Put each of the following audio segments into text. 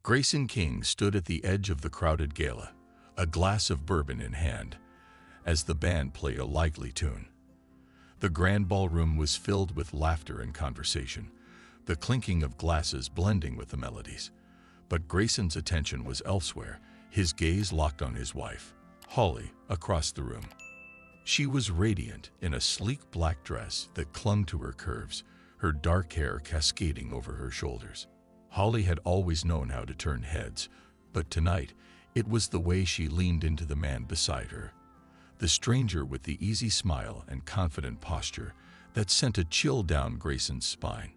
Grayson King stood at the edge of the crowded gala, a glass of bourbon in hand, as the band played a lively tune. The grand ballroom was filled with laughter and conversation, the clinking of glasses blending with the melodies. But Grayson's attention was elsewhere, his gaze locked on his wife, Holly, across the room. She was radiant in a sleek black dress that clung to her curves, her dark hair cascading over her shoulders. Holly had always known how to turn heads, but tonight it was the way she leaned into the man beside her, the stranger with the easy smile and confident posture that sent a chill down Grayson's spine.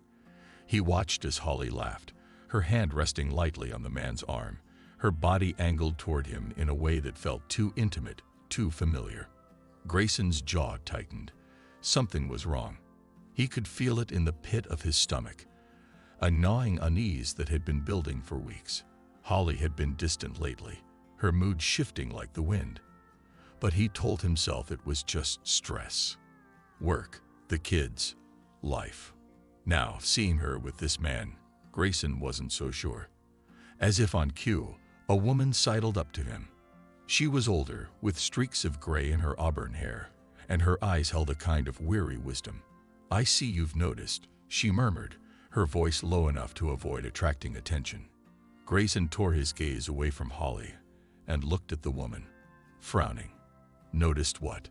He watched as Holly laughed, her hand resting lightly on the man's arm, her body angled toward him in a way that felt too intimate, too familiar. Grayson's jaw tightened. Something was wrong. He could feel it in the pit of his stomach, a gnawing unease that had been building for weeks. Holly had been distant lately, her mood shifting like the wind. But he told himself it was just stress. Work, the kids, life. Now, seeing her with this man, Grayson wasn't so sure. As if on cue, a woman sidled up to him. She was older, with streaks of gray in her auburn hair, and her eyes held a kind of weary wisdom. "I see you've noticed," she murmured, her voice low enough to avoid attracting attention. Grayson tore his gaze away from Holly and looked at the woman, frowning. "Noticed what?"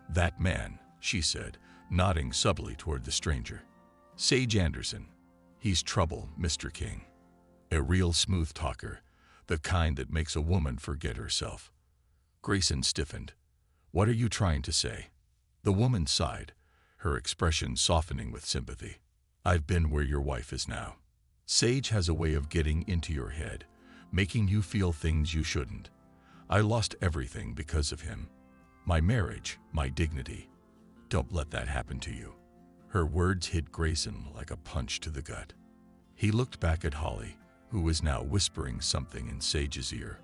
"That man," she said, nodding subtly toward the stranger. "Sage Anderson. He's trouble, Mr. King. A real smooth talker, the kind that makes a woman forget herself." Grayson stiffened. "What are you trying to say?" The woman sighed, her expression softening with sympathy. "I've been where your wife is now. Sage has a way of getting into your head, making you feel things you shouldn't. I lost everything because of him. My marriage, my dignity. Don't let that happen to you." Her words hit Grayson like a punch to the gut. He looked back at Holly, who was now whispering something in Sage's ear,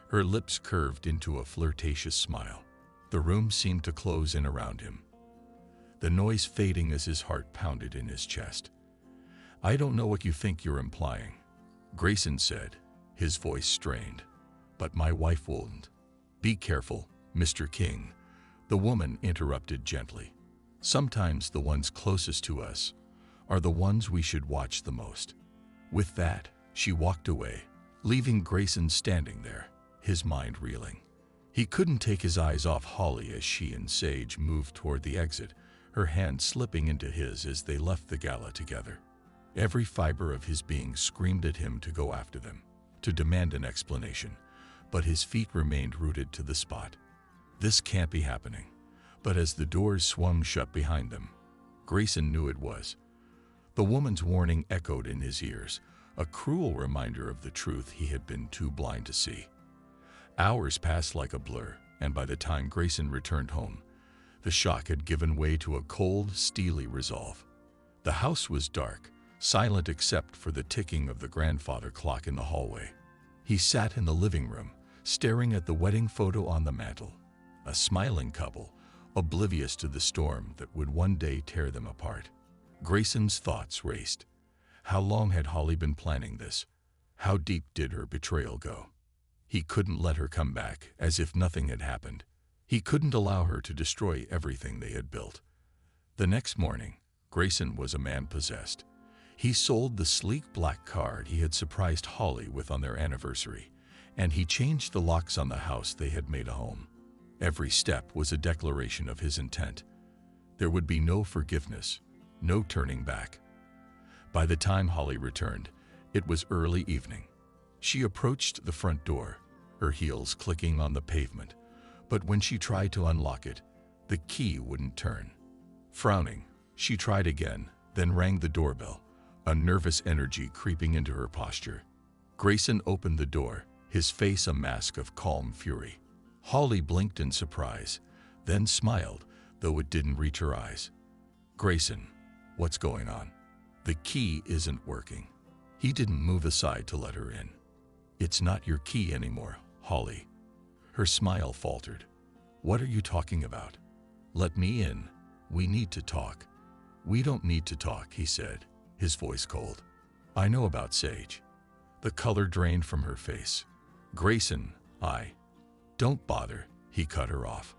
her lips curved into a flirtatious smile. The room seemed to close in around him, the noise fading as his heart pounded in his chest. "I don't know what you think you're implying," Grayson said, his voice strained, "but my wife won't." "Be careful, Mr. King," the woman interrupted gently. "Sometimes the ones closest to us are the ones we should watch the most." With that, she walked away, leaving Grayson standing there, his mind reeling. He couldn't take his eyes off Holly as she and Sage moved toward the exit, her hand slipping into his as they left the gala together. Every fiber of his being screamed at him to go after them, to demand an explanation, but his feet remained rooted to the spot. This can't be happening. But as the doors swung shut behind them, Grayson knew it was. The woman's warning echoed in his ears, a cruel reminder of the truth he had been too blind to see. Hours passed like a blur, and by the time Grayson returned home, the shock had given way to a cold, steely resolve. The house was dark, silent except for the ticking of the grandfather clock in the hallway. He sat in the living room, staring at the wedding photo on the mantel, a smiling couple, oblivious to the storm that would one day tear them apart. Grayson's thoughts raced. How long had Holly been planning this? How deep did her betrayal go? He couldn't let her come back as if nothing had happened. He couldn't allow her to destroy everything they had built. The next morning, Grayson was a man possessed. He sold the sleek black car he had surprised Holly with on their anniversary, and he changed the locks on the house they had made a home. Every step was a declaration of his intent. There would be no forgiveness, no turning back. By the time Holly returned, it was early evening. She approached the front door, her heels clicking on the pavement, but when she tried to unlock it, the key wouldn't turn. Frowning, she tried again, then rang the doorbell, a nervous energy creeping into her posture. Grayson opened the door, his face a mask of calm fury. Holly blinked in surprise, then smiled, though it didn't reach her eyes. "Grayson, what's going on?" "The key isn't working." He didn't move aside to let her in. "It's not your key anymore, Holly." Her smile faltered. "What are you talking about?" "Let me in. We need to talk." "We don't need to talk," he said, his voice cold. "I know about Sage. The color drained from her face. Grayson, don't bother, he cut her off.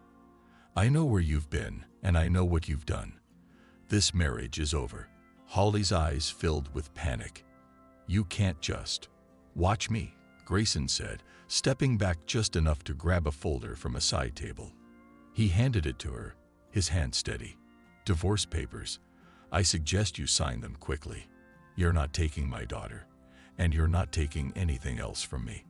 I know where you've been, and I know what you've done. This marriage is over. Holly's eyes filled with panic. You can't just. Watch me, Grayson said, stepping back just enough to grab a folder from a side table. He handed it to her, his hand steady. Divorce papers. I suggest you sign them quickly. You're not taking my daughter, and you're not taking anything else from me.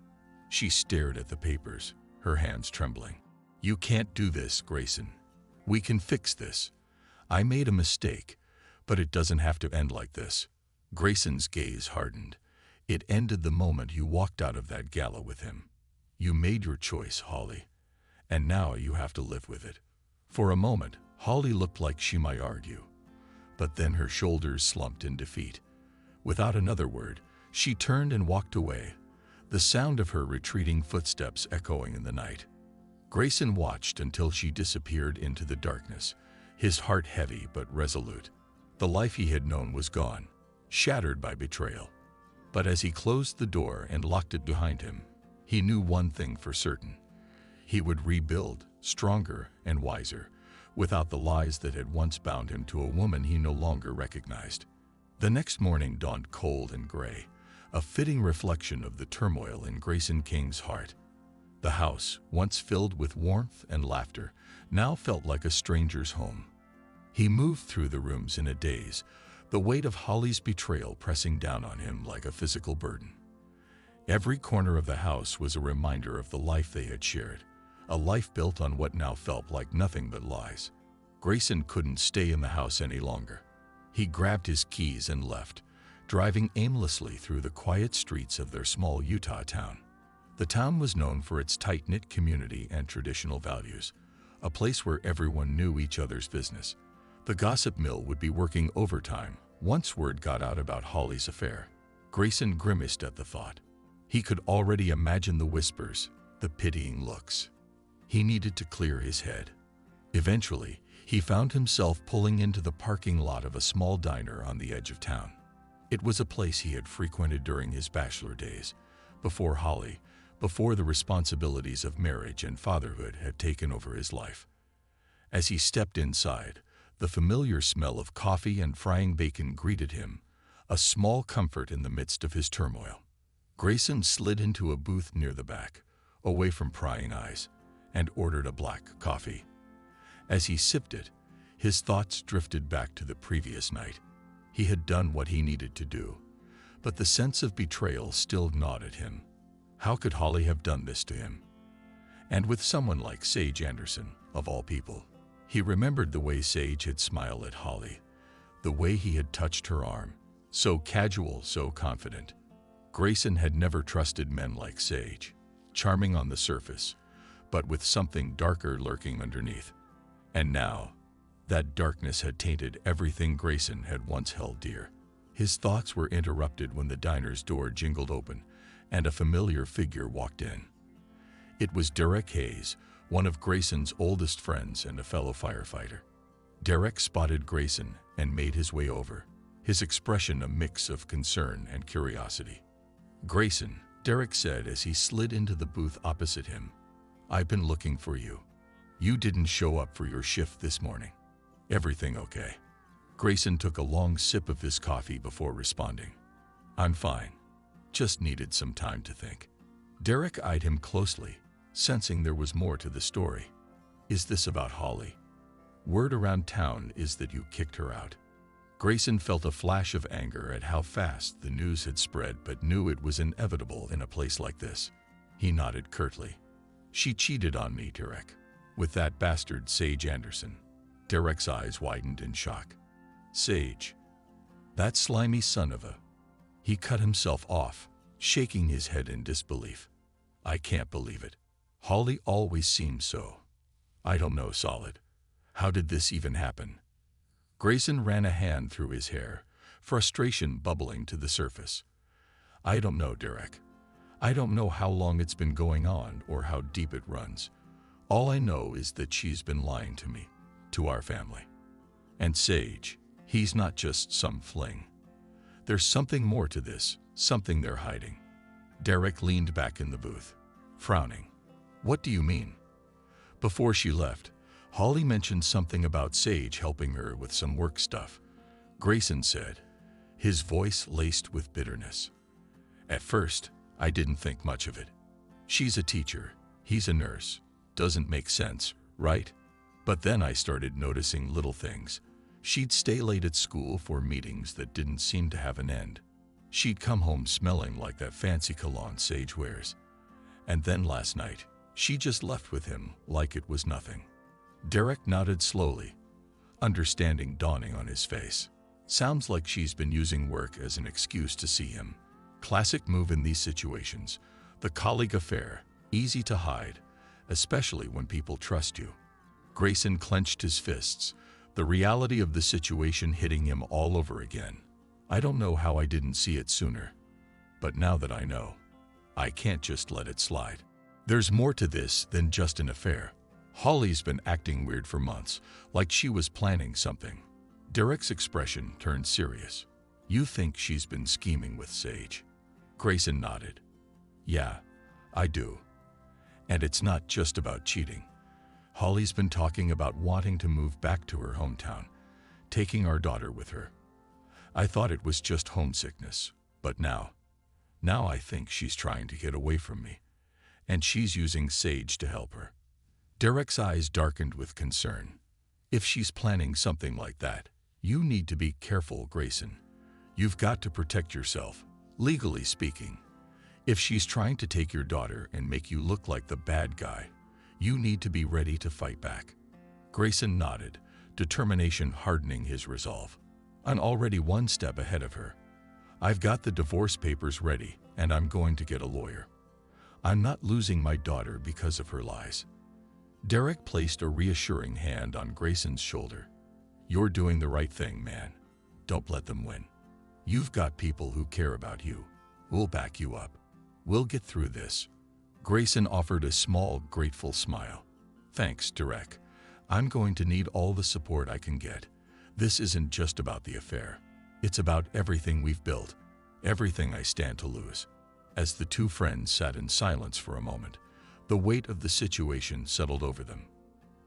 She stared at the papers, her hands trembling. You can't do this, Grayson. We can fix this. I made a mistake, but it doesn't have to end like this. Grayson's gaze hardened. It ended the moment you walked out of that gala with him. You made your choice, Holly, and now you have to live with it. For a moment, Holly looked like she might argue, but then her shoulders slumped in defeat. Without another word, she turned and walked away, the sound of her retreating footsteps echoing in the night. Grayson watched until she disappeared into the darkness, his heart heavy but resolute. The life he had known was gone, shattered by betrayal. But as he closed the door and locked it behind him, he knew one thing for certain. He would rebuild, stronger and wiser, without the lies that had once bound him to a woman he no longer recognized. The next morning dawned cold and gray, a fitting reflection of the turmoil in Grayson King's heart. The house, once filled with warmth and laughter, now felt like a stranger's home. He moved through the rooms in a daze, the weight of Holly's betrayal pressing down on him like a physical burden. Every corner of the house was a reminder of the life they had shared, a life built on what now felt like nothing but lies. Grayson couldn't stay in the house any longer. He grabbed his keys and left, driving aimlessly through the quiet streets of their small Utah town. The town was known for its tight-knit community and traditional values, a place where everyone knew each other's business. The gossip mill would be working overtime once word got out about Holly's affair. Grayson grimaced at the thought. He could already imagine the whispers, the pitying looks. He needed to clear his head. Eventually, he found himself pulling into the parking lot of a small diner on the edge of town. It was a place he had frequented during his bachelor days, before Holly, before the responsibilities of marriage and fatherhood had taken over his life. As he stepped inside, the familiar smell of coffee and frying bacon greeted him, a small comfort in the midst of his turmoil. Grayson slid into a booth near the back, away from prying eyes, and ordered a black coffee. As he sipped it, his thoughts drifted back to the previous night. He had done what he needed to do, but the sense of betrayal still gnawed at him. How could Holly have done this to him? And with someone like Sage Anderson, of all people. He remembered the way Sage had smiled at Holly, the way he had touched her arm, so casual, so confident. Grayson had never trusted men like Sage, charming on the surface, but with something darker lurking underneath. And now, that darkness had tainted everything Grayson had once held dear. His thoughts were interrupted when the diner's door jingled open and a familiar figure walked in. It was Derek Hayes, one of Grayson's oldest friends and a fellow firefighter. Derek spotted Grayson and made his way over, his expression a mix of concern and curiosity. "Grayson," Derek said as he slid into the booth opposite him, "I've been looking for you. You didn't show up for your shift this morning. Everything okay?" Grayson took a long sip of his coffee before responding. "I'm fine. Just needed some time to think." Derek eyed him closely, sensing there was more to the story. "Is this about Holly? Word around town is that you kicked her out." Grayson felt a flash of anger at how fast the news had spread, but knew it was inevitable in a place like this. He nodded curtly. "She cheated on me, Derek. With that bastard Sage Anderson." Derek's eyes widened in shock. "Sage? That slimy son of a..." He cut himself off, shaking his head in disbelief. "I can't believe it. Holly always seemed so... I don't know, solid. How did this even happen?" Grayson ran a hand through his hair, frustration bubbling to the surface. "I don't know, Derek. I don't know how long it's been going on or how deep it runs. All I know is that she's been lying to me, to our family. And Sage, he's not just some fling. There's something more to this, something they're hiding." Derek leaned back in the booth, frowning. What do you mean? Before she left, Holly mentioned something about Sage helping her with some work stuff. Grayson said, his voice laced with bitterness. At first, I didn't think much of it. She's a teacher, he's a nurse. Doesn't make sense, right? But then I started noticing little things. She'd stay late at school for meetings that didn't seem to have an end. She'd come home smelling like that fancy cologne Sage wears. And then last night, she just left with him like it was nothing. Derek nodded slowly, understanding dawning on his face. Sounds like she's been using work as an excuse to see him. Classic move in these situations. The colleague affair, easy to hide, especially when people trust you. Grayson clenched his fists, the reality of the situation hitting him all over again. I don't know how I didn't see it sooner. But now that I know, I can't just let it slide. There's more to this than just an affair. Holly's been acting weird for months, like she was planning something. Derek's expression turned serious. You think she's been scheming with Sage? Grayson nodded. Yeah, I do. And it's not just about cheating. Holly's been talking about wanting to move back to her hometown, taking our daughter with her. I thought it was just homesickness, but now I think she's trying to get away from me, and she's using Sage to help her. Derek's eyes darkened with concern. If she's planning something like that, you need to be careful, Grayson. You've got to protect yourself, legally speaking. If she's trying to take your daughter and make you look like the bad guy, you need to be ready to fight back. Grayson nodded, determination hardening his resolve. I'm already one step ahead of her. I've got the divorce papers ready, and I'm going to get a lawyer. I'm not losing my daughter because of her lies. Derek placed a reassuring hand on Grayson's shoulder. You're doing the right thing, man. Don't let them win. You've got people who care about you. We'll back you up. We'll get through this. Grayson offered a small, grateful smile. Thanks, Derek. I'm going to need all the support I can get. This isn't just about the affair. It's about everything we've built, everything I stand to lose. As the two friends sat in silence for a moment, the weight of the situation settled over them.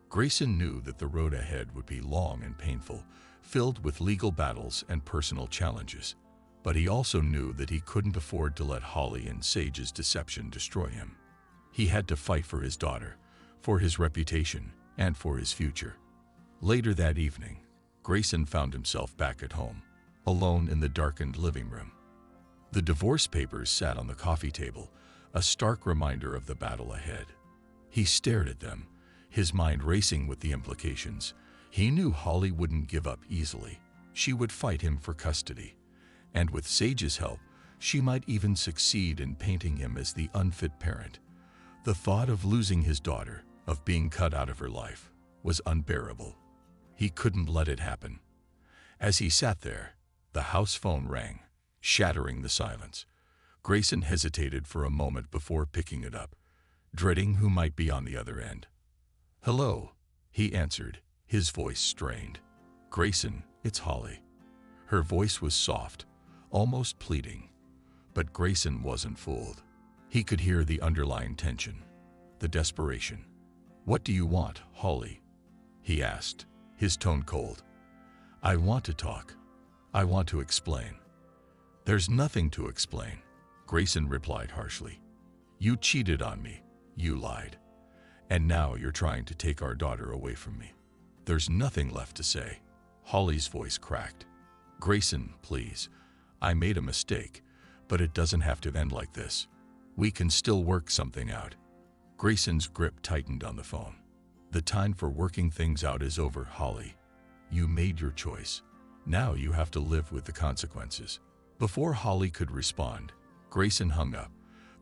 Grayson knew that the road ahead would be long and painful, filled with legal battles and personal challenges. But he also knew that he couldn't afford to let Holly and Sage's deception destroy him. He had to fight for his daughter, for his reputation, and for his future. Later that evening, Grayson found himself back at home, alone in the darkened living room. The divorce papers sat on the coffee table, a stark reminder of the battle ahead. He stared at them, his mind racing with the implications. He knew Holly wouldn't give up easily. She would fight him for custody. And with Sage's help, she might even succeed in painting him as the unfit parent. The thought of losing his daughter, of being cut out of her life, was unbearable. He couldn't let it happen. As he sat there, the house phone rang, shattering the silence. Grayson hesitated for a moment before picking it up, dreading who might be on the other end. Hello, he answered, his voice strained. Grayson, it's Holly. Her voice was soft, almost pleading, but Grayson wasn't fooled. He could hear the underlying tension, the desperation. What do you want, Holly? He asked, his tone cold. I want to talk. I want to explain. There's nothing to explain, Grayson replied harshly. You cheated on me. You lied. And now you're trying to take our daughter away from me. There's nothing left to say. Holly's voice cracked. Grayson, please. I made a mistake, but it doesn't have to end like this. We can still work something out. Grayson's grip tightened on the phone. The time for working things out is over, Holly. You made your choice. Now you have to live with the consequences. Before Holly could respond, Grayson hung up,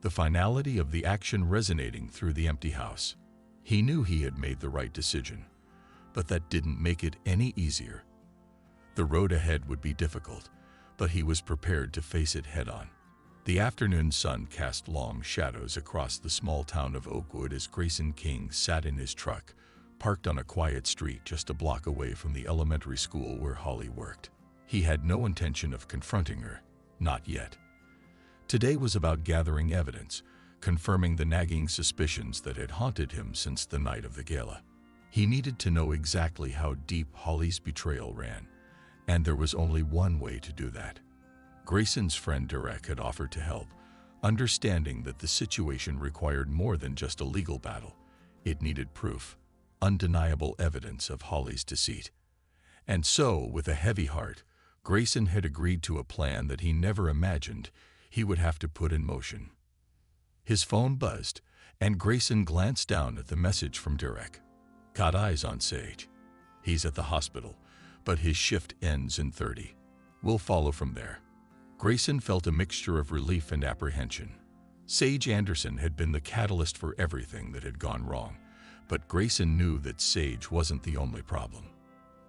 the finality of the action resonating through the empty house. He knew he had made the right decision, but that didn't make it any easier. The road ahead would be difficult, but he was prepared to face it head-on. The afternoon sun cast long shadows across the small town of Oakwood as Grayson King sat in his truck, parked on a quiet street just a block away from the elementary school where Holly worked. He had no intention of confronting her, not yet. Today was about gathering evidence, confirming the nagging suspicions that had haunted him since the night of the gala. He needed to know exactly how deep Holly's betrayal ran, and there was only one way to do that. Grayson's friend Derek had offered to help, understanding that the situation required more than just a legal battle. It needed proof, undeniable evidence of Holly's deceit. And so, with a heavy heart, Grayson had agreed to a plan that he never imagined he would have to put in motion. His phone buzzed, and Grayson glanced down at the message from Derek. "Got eyes on Sage. He's at the hospital, but his shift ends in 30. We'll follow from there." Grayson felt a mixture of relief and apprehension. Sage Anderson had been the catalyst for everything that had gone wrong, but Grayson knew that Sage wasn't the only problem.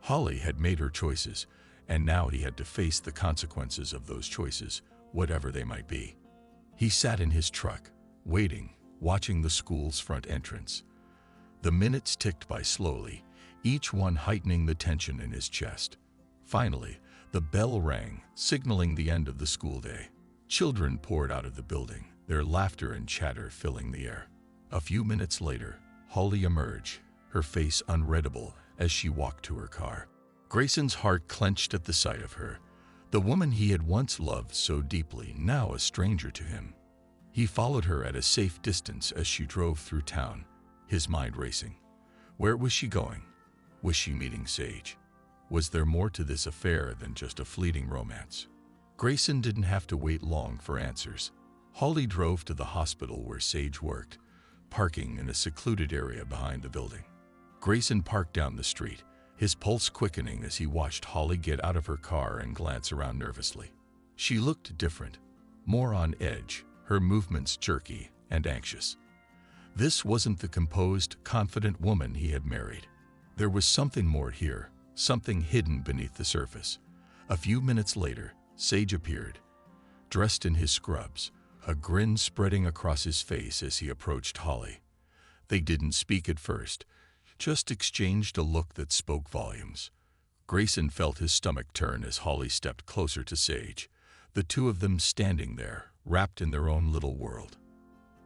Holly had made her choices, and now he had to face the consequences of those choices, whatever they might be. He sat in his truck, waiting, watching the school's front entrance. The minutes ticked by slowly, each one heightening the tension in his chest. Finally, the bell rang, signaling the end of the school day. Children poured out of the building, their laughter and chatter filling the air. A few minutes later, Holly emerged, her face unreadable as she walked to her car. Grayson's heart clenched at the sight of her, the woman he had once loved so deeply, now a stranger to him. He followed her at a safe distance as she drove through town, his mind racing. Where was she going? Was she meeting Sage? Was there more to this affair than just a fleeting romance? Grayson didn't have to wait long for answers. Holly drove to the hospital where Sage worked, parking in a secluded area behind the building. Grayson parked down the street, his pulse quickening as he watched Holly get out of her car and glance around nervously. She looked different, more on edge, her movements jerky and anxious. This wasn't the composed, confident woman he had married. There was something more here, something hidden beneath the surface. A few minutes later, Sage appeared, dressed in his scrubs, a grin spreading across his face as he approached Holly. They didn't speak at first, just exchanged a look that spoke volumes. Grayson felt his stomach turn as Holly stepped closer to Sage, the two of them standing there, wrapped in their own little world.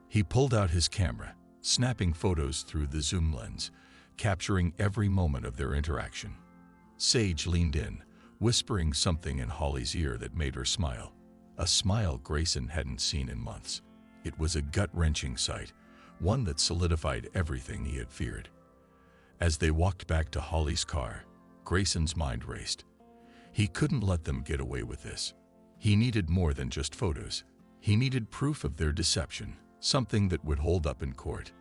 He pulled out his camera, snapping photos through the zoom lens, capturing every moment of their interaction. Sage leaned in, whispering something in Holly's ear that made her smile. A smile Grayson hadn't seen in months. It was a gut-wrenching sight, one that solidified everything he had feared. As they walked back to Holly's car, Grayson's mind raced. He couldn't let them get away with this. He needed more than just photos. He needed proof of their deception, something that would hold up in court.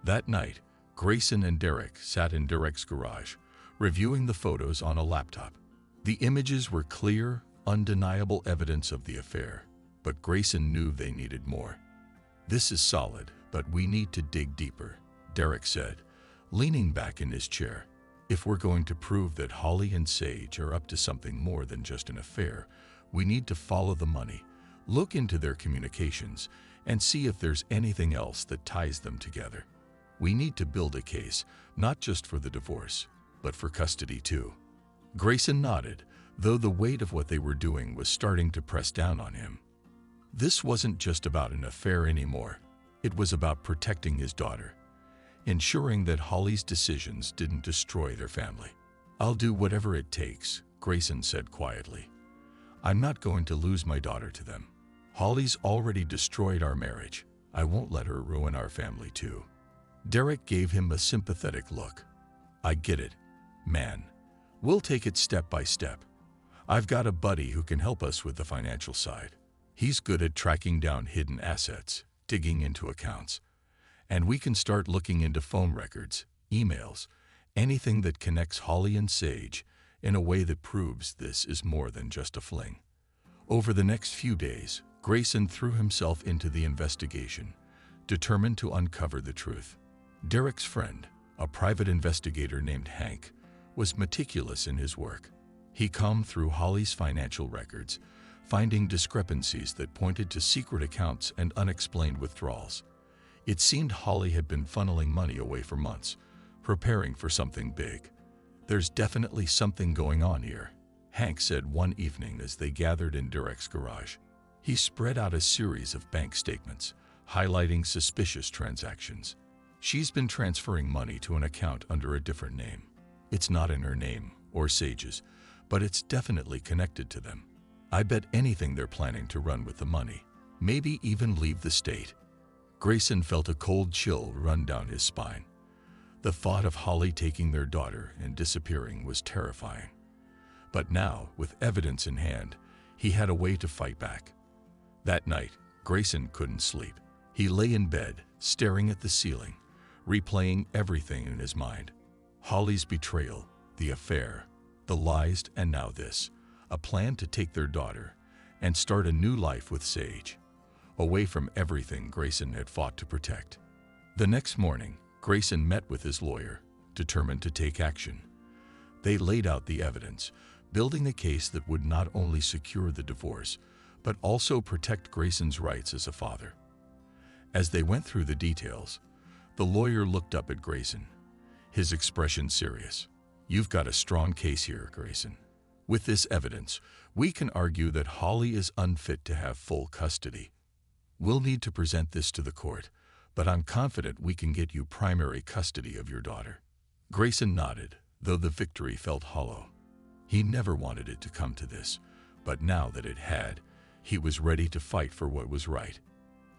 That night, Grayson and Derek sat in Derek's garage, reviewing the photos on a laptop. The images were clear, undeniable evidence of the affair, but Grayson knew they needed more. "This is solid, but we need to dig deeper," Derek said, leaning back in his chair. "If we're going to prove that Holly and Sage are up to something more than just an affair, we need to follow the money, look into their communications, and see if there's anything else that ties them together. We need to build a case, not just for the divorce, but for custody too." Grayson nodded, though the weight of what they were doing was starting to press down on him. This wasn't just about an affair anymore. It was about protecting his daughter, ensuring that Holly's decisions didn't destroy their family. "I'll do whatever it takes," Grayson said quietly. "I'm not going to lose my daughter to them. Holly's already destroyed our marriage. I won't let her ruin our family too." Derek gave him a sympathetic look. "I get it, man. We'll take it step by step. I've got a buddy who can help us with the financial side. He's good at tracking down hidden assets, digging into accounts. And we can start looking into phone records, emails, anything that connects Holly and Sage in a way that proves this is more than just a fling." Over the next few days, Grayson threw himself into the investigation, determined to uncover the truth. Derek's friend, a private investigator named Hank, was meticulous in his work. He combed through Holly's financial records, finding discrepancies that pointed to secret accounts and unexplained withdrawals. It seemed Holly had been funneling money away for months, preparing for something big. "There's definitely something going on here," Hank said one evening as they gathered in Derek's garage. He spread out a series of bank statements, highlighting suspicious transactions. She's been transferring money to an account under a different name. It's not in her name or Sage's, but it's definitely connected to them. I bet anything they're planning to run with the money, maybe even leave the state. Grayson felt a cold chill run down his spine. The thought of Holly taking their daughter and disappearing was terrifying. But now, with evidence in hand, he had a way to fight back. That night, Grayson couldn't sleep. He lay in bed, staring at the ceiling, replaying everything in his mind. Holly's betrayal, the affair, the lies, and now this, a plan to take their daughter and start a new life with Sage, away from everything Grayson had fought to protect. The next morning, Grayson met with his lawyer, determined to take action. They laid out the evidence, building a case that would not only secure the divorce, but also protect Grayson's rights as a father. As they went through the details, the lawyer looked up at Grayson, his expression serious. "You've got a strong case here, Grayson. With this evidence, we can argue that Holly is unfit to have full custody. We'll need to present this to the court, but I'm confident we can get you primary custody of your daughter." Grayson nodded, though the victory felt hollow. He never wanted it to come to this, but now that it had, he was ready to fight for what was right.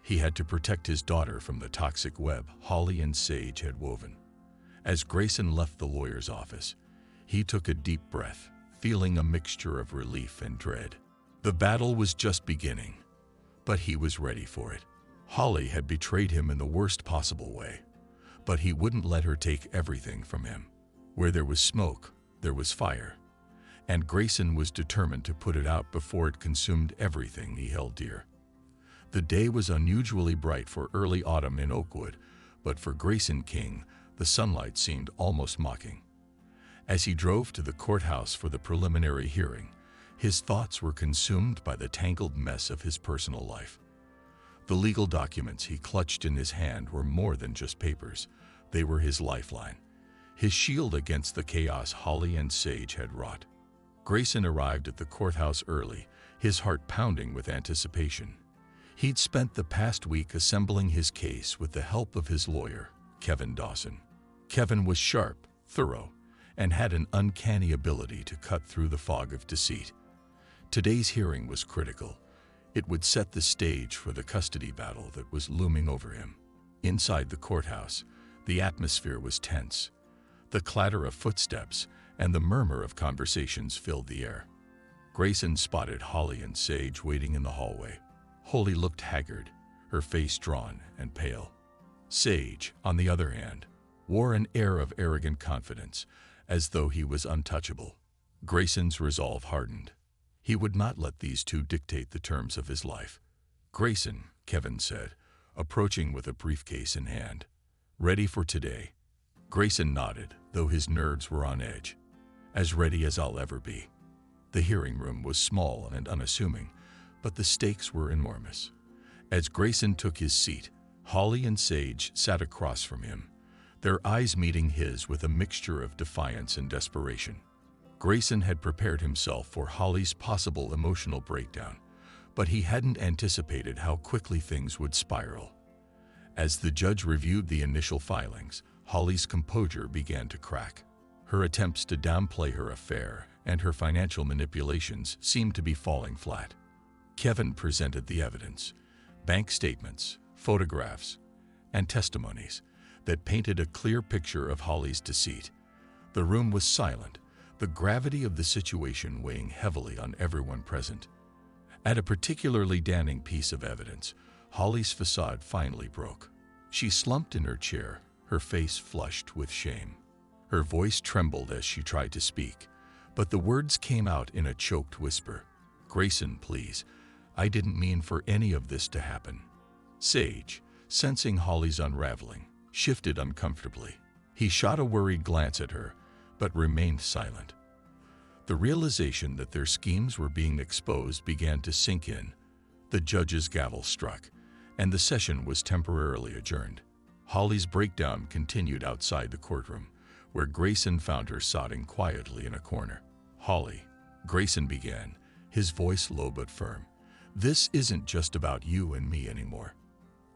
He had to protect his daughter from the toxic web Holly and Sage had woven. As Grayson left the lawyer's office, he took a deep breath, feeling a mixture of relief and dread. The battle was just beginning, but he was ready for it. Holly had betrayed him in the worst possible way, but he wouldn't let her take everything from him. Where there was smoke, there was fire, and Grayson was determined to put it out before it consumed everything he held dear. The day was unusually bright for early autumn in Oakwood, but for Grayson King, the sunlight seemed almost mocking. As he drove to the courthouse for the preliminary hearing, his thoughts were consumed by the tangled mess of his personal life. The legal documents he clutched in his hand were more than just papers. They were his lifeline, his shield against the chaos Holly and Sage had wrought. Grayson arrived at the courthouse early, his heart pounding with anticipation. He'd spent the past week assembling his case with the help of his lawyer, Kevin Dawson. Kevin was sharp, thorough, and had an uncanny ability to cut through the fog of deceit. Today's hearing was critical. It would set the stage for the custody battle that was looming over him. Inside the courthouse, the atmosphere was tense. The clatter of footsteps and the murmur of conversations filled the air. Grayson spotted Holly and Sage waiting in the hallway. Holly looked haggard, her face drawn and pale. Sage, on the other hand, wore an air of arrogant confidence, as though he was untouchable. Grayson's resolve hardened. He would not let these two dictate the terms of his life. "Grayson," Kevin said, approaching with a briefcase in hand. "Ready for today?" Grayson nodded, though his nerves were on edge. "As ready as I'll ever be." The hearing room was small and unassuming, but the stakes were enormous. As Grayson took his seat, Holly and Sage sat across from him, their eyes meeting his with a mixture of defiance and desperation. Grayson had prepared himself for Holly's possible emotional breakdown, but he hadn't anticipated how quickly things would spiral. As the judge reviewed the initial filings, Holly's composure began to crack. Her attempts to downplay her affair and her financial manipulations seemed to be falling flat. Kevin presented the evidence, bank statements, photographs, and testimonies that painted a clear picture of Holly's deceit. The room was silent, the gravity of the situation weighing heavily on everyone present. At a particularly damning piece of evidence, Holly's facade finally broke. She slumped in her chair, her face flushed with shame. Her voice trembled as she tried to speak, but the words came out in a choked whisper. "Grayson, please, I didn't mean for any of this to happen." Sage, sensing Holly's unraveling, shifted uncomfortably. He shot a worried glance at her, but remained silent. The realization that their schemes were being exposed began to sink in. The judge's gavel struck, and the session was temporarily adjourned. Holly's breakdown continued outside the courtroom, where Grayson found her sobbing quietly in a corner. "Holly," Grayson began, his voice low but firm, This isn't just about you and me anymore.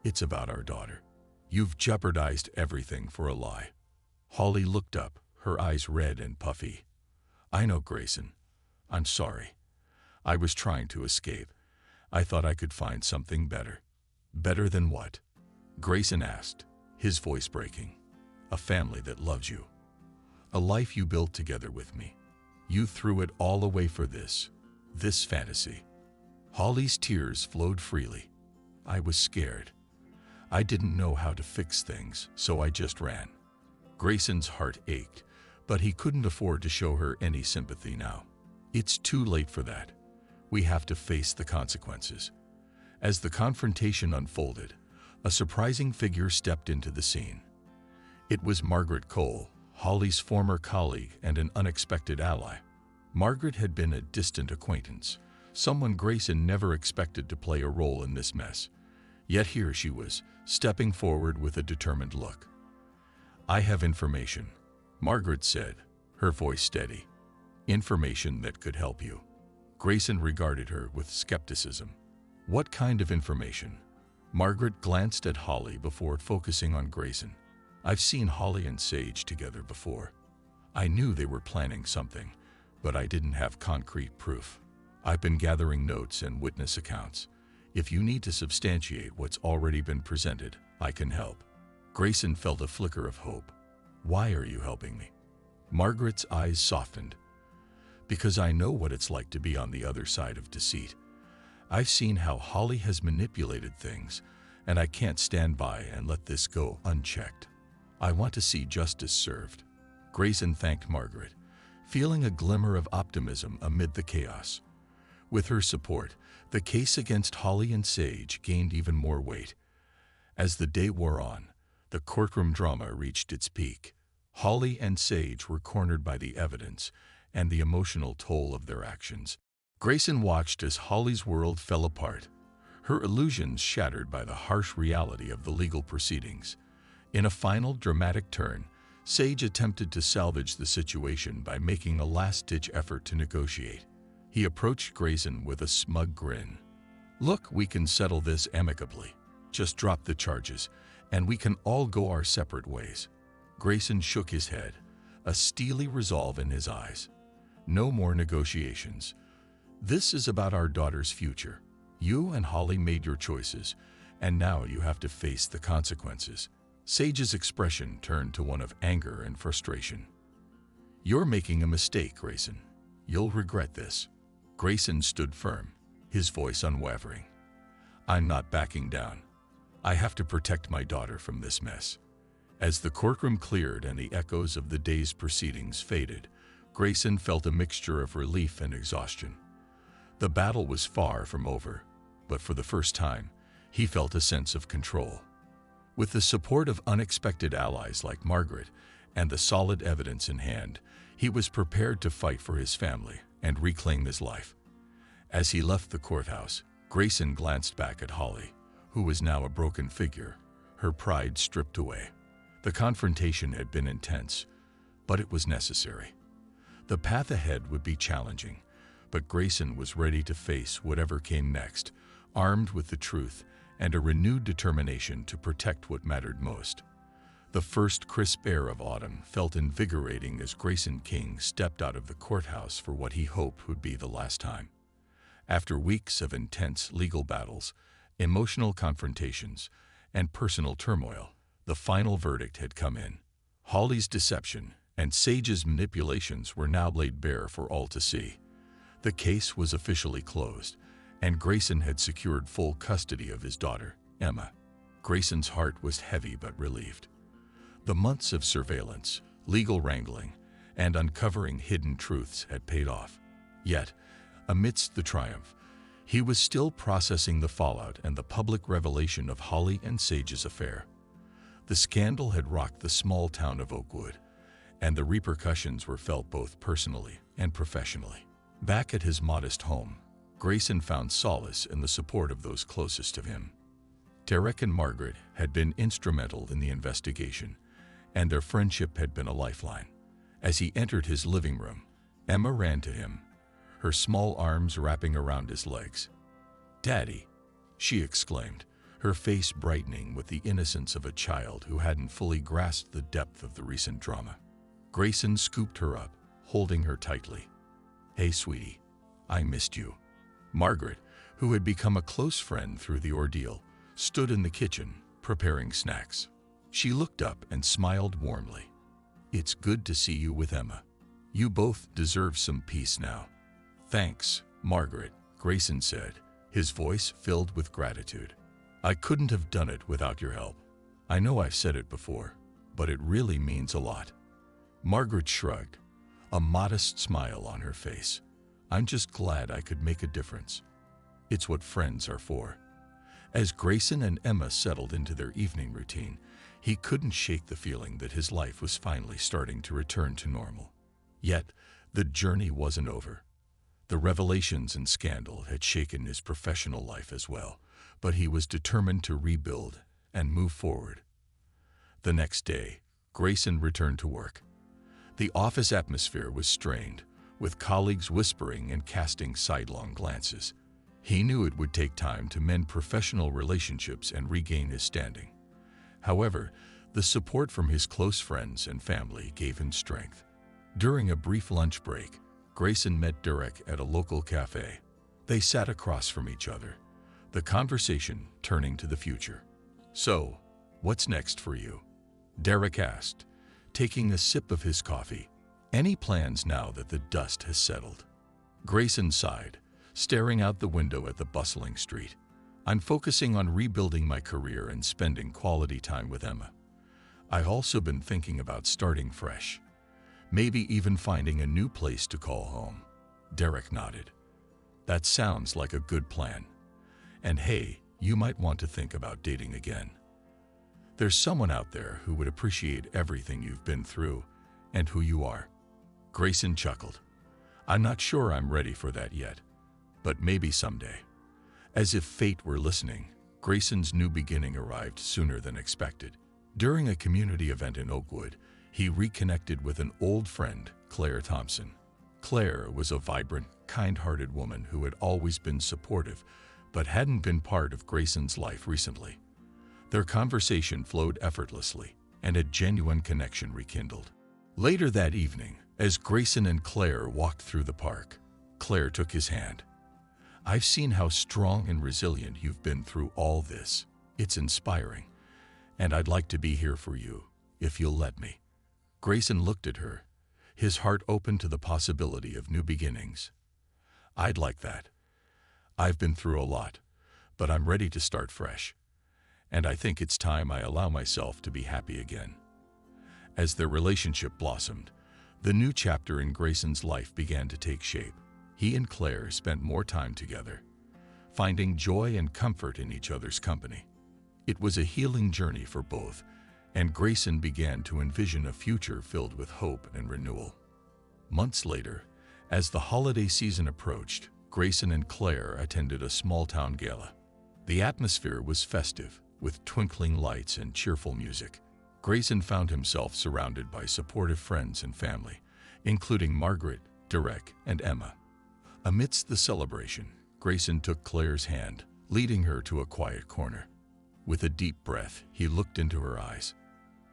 It's about our daughter. You've jeopardized everything for a lie." Holly looked up, her eyes red and puffy. "I know, Grayson. I'm sorry. I was trying to escape. I thought I could find something better." "Better than what?" Grayson asked, his voice breaking. "A family that loves you. A life you built together with me. You threw it all away for this fantasy." Holly's tears flowed freely. "I was scared. I didn't know how to fix things, so I just ran." Grayson's heart ached, but he couldn't afford to show her any sympathy now. "It's too late for that. We have to face the consequences." As the confrontation unfolded, a surprising figure stepped into the scene. It was Margaret Cole, Holly's former colleague and an unexpected ally. Margaret had been a distant acquaintance, someone Grayson never expected to play a role in this mess. Yet here she was, stepping forward with a determined look. "I have information," Margaret said, her voice steady. "Information that could help you." Grayson regarded her with skepticism. "What kind of information?" Margaret glanced at Holly before focusing on Grayson. "I've seen Holly and Sage together before. I knew they were planning something, but I didn't have concrete proof. I've been gathering notes and witness accounts. If you need to substantiate what's already been presented, I can help." Grayson felt a flicker of hope. "Why are you helping me?" Margaret's eyes softened. "Because I know what it's like to be on the other side of deceit. I've seen how Holly has manipulated things, and I can't stand by and let this go unchecked. I want to see justice served." Grayson thanked Margaret, feeling a glimmer of optimism amid the chaos. With her support, the case against Holly and Sage gained even more weight. As the day wore on, the courtroom drama reached its peak. Holly and Sage were cornered by the evidence and the emotional toll of their actions. Grayson watched as Holly's world fell apart, her illusions shattered by the harsh reality of the legal proceedings. In a final dramatic turn, Sage attempted to salvage the situation by making a last-ditch effort to negotiate. He approached Grayson with a smug grin. "Look, we can settle this amicably. Just drop the charges, and we can all go our separate ways." Grayson shook his head, a steely resolve in his eyes. "No more negotiations. This is about our daughter's future. You and Holly made your choices, and now you have to face the consequences." Sage's expression turned to one of anger and frustration. "You're making a mistake, Grayson. You'll regret this." Grayson stood firm, his voice unwavering. "I'm not backing down. I have to protect my daughter from this mess." As the courtroom cleared and the echoes of the day's proceedings faded, Grayson felt a mixture of relief and exhaustion. The battle was far from over, but for the first time, he felt a sense of control. With the support of unexpected allies like Margaret and the solid evidence in hand, he was prepared to fight for his family and reclaim his life. As he left the courthouse, Grayson glanced back at Holly, who was now a broken figure, her pride stripped away. The confrontation had been intense, but it was necessary. The path ahead would be challenging, but Grayson was ready to face whatever came next, armed with the truth and a renewed determination to protect what mattered most. The first crisp air of autumn felt invigorating as Grayson King stepped out of the courthouse for what he hoped would be the last time. After weeks of intense legal battles, emotional confrontations, and personal turmoil, the final verdict had come in. Holly's deception and Sage's manipulations were now laid bare for all to see. The case was officially closed, and Grayson had secured full custody of his daughter, Emma. Grayson's heart was heavy but relieved. The months of surveillance, legal wrangling, and uncovering hidden truths had paid off. Yet, amidst the triumph, he was still processing the fallout and the public revelation of Holly and Sage's affair. The scandal had rocked the small town of Oakwood, and the repercussions were felt both personally and professionally. Back at his modest home, Grayson found solace in the support of those closest to him. Derek and Margaret had been instrumental in the investigation, and their friendship had been a lifeline. As he entered his living room, Emma ran to him, her small arms wrapping around his legs. "Daddy," she exclaimed, her face brightening with the innocence of a child who hadn't fully grasped the depth of the recent drama. Grayson scooped her up, holding her tightly. "Hey, sweetie, I missed you." Margaret, who had become a close friend through the ordeal, stood in the kitchen, preparing snacks. She looked up and smiled warmly. "It's good to see you with Emma. You both deserve some peace now." "Thanks, Margaret," Grayson said, his voice filled with gratitude. "I couldn't have done it without your help. I know I've said it before, but it really means a lot." Margaret shrugged, a modest smile on her face. "I'm just glad I could make a difference. It's what friends are for." As Grayson and Emma settled into their evening routine, he couldn't shake the feeling that his life was finally starting to return to normal. Yet, the journey wasn't over. The revelations and scandal had shaken his professional life as well, but he was determined to rebuild and move forward. The next day, Grayson returned to work. The office atmosphere was strained, with colleagues whispering and casting sidelong glances. He knew it would take time to mend professional relationships and regain his standing. However, the support from his close friends and family gave him strength. During a brief lunch break, Grayson met Derek at a local cafe. They sat across from each other, the conversation turning to the future. "So, what's next for you?" Derek asked, taking a sip of his coffee. "Any plans now that the dust has settled?" Grayson sighed, staring out the window at the bustling street. "I'm focusing on rebuilding my career and spending quality time with Emma. I've also been thinking about starting fresh. Maybe even finding a new place to call home." Derek nodded. "That sounds like a good plan. And hey, you might want to think about dating again. There's someone out there who would appreciate everything you've been through and who you are." Grayson chuckled. "I'm not sure I'm ready for that yet, but maybe someday." As if fate were listening, Grayson's new beginning arrived sooner than expected. During a community event in Oakwood, he reconnected with an old friend, Claire Thompson. Claire was a vibrant, kind-hearted woman who had always been supportive, but hadn't been part of Grayson's life recently. Their conversation flowed effortlessly, and a genuine connection rekindled. Later that evening, as Grayson and Claire walked through the park, Claire took his hand. "I've seen how strong and resilient you've been through all this. It's inspiring, and I'd like to be here for you, if you'll let me." Grayson looked at her, his heart open to the possibility of new beginnings. "I'd like that. I've been through a lot, but I'm ready to start fresh. And I think it's time I allow myself to be happy again." As their relationship blossomed, the new chapter in Grayson's life began to take shape. He and Claire spent more time together, finding joy and comfort in each other's company. It was a healing journey for both, and Grayson began to envision a future filled with hope and renewal. Months later, as the holiday season approached, Grayson and Claire attended a small-town gala. The atmosphere was festive, with twinkling lights and cheerful music. Grayson found himself surrounded by supportive friends and family, including Margaret, Derek, and Emma. Amidst the celebration, Grayson took Claire's hand, leading her to a quiet corner. With a deep breath, he looked into her eyes.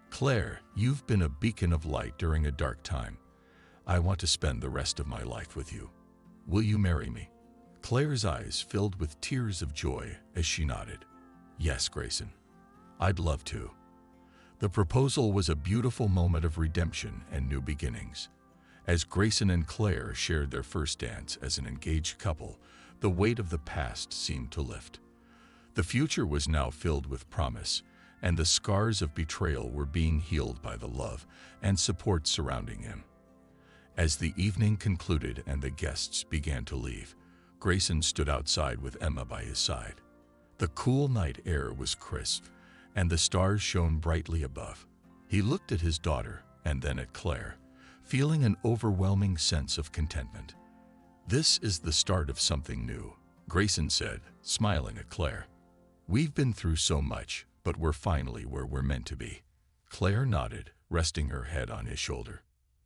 "Claire, you've been a beacon of light during a dark time. I want to spend the rest of my life with you. Will you marry me?" Claire's eyes filled with tears of joy as she nodded. "Yes, Grayson. I'd love to." The proposal was a beautiful moment of redemption and new beginnings. As Grayson and Claire shared their first dance as an engaged couple, the weight of the past seemed to lift. The future was now filled with promise, and the scars of betrayal were being healed by the love and support surrounding him. As the evening concluded and the guests began to leave, Grayson stood outside with Emma by his side. The cool night air was crisp, and the stars shone brightly above. He looked at his daughter and then at Claire, feeling an overwhelming sense of contentment. "This is the start of something new," Grayson said, smiling at Claire. "We've been through so much, but we're finally where we're meant to be." Claire nodded, resting her head on his shoulder.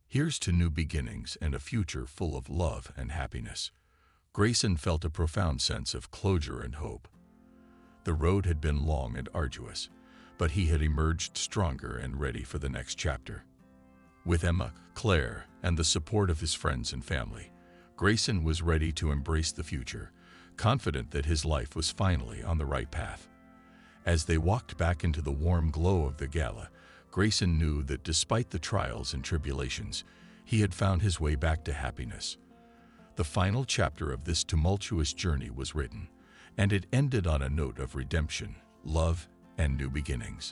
"Here's to new beginnings and a future full of love and happiness." Grayson felt a profound sense of closure and hope. The road had been long and arduous, but he had emerged stronger and ready for the next chapter. With Emma, Claire, and the support of his friends and family, Grayson was ready to embrace the future, confident that his life was finally on the right path. As they walked back into the warm glow of the gala, Grayson knew that despite the trials and tribulations, he had found his way back to happiness. The final chapter of this tumultuous journey was written, and it ended on a note of redemption, love, and new beginnings.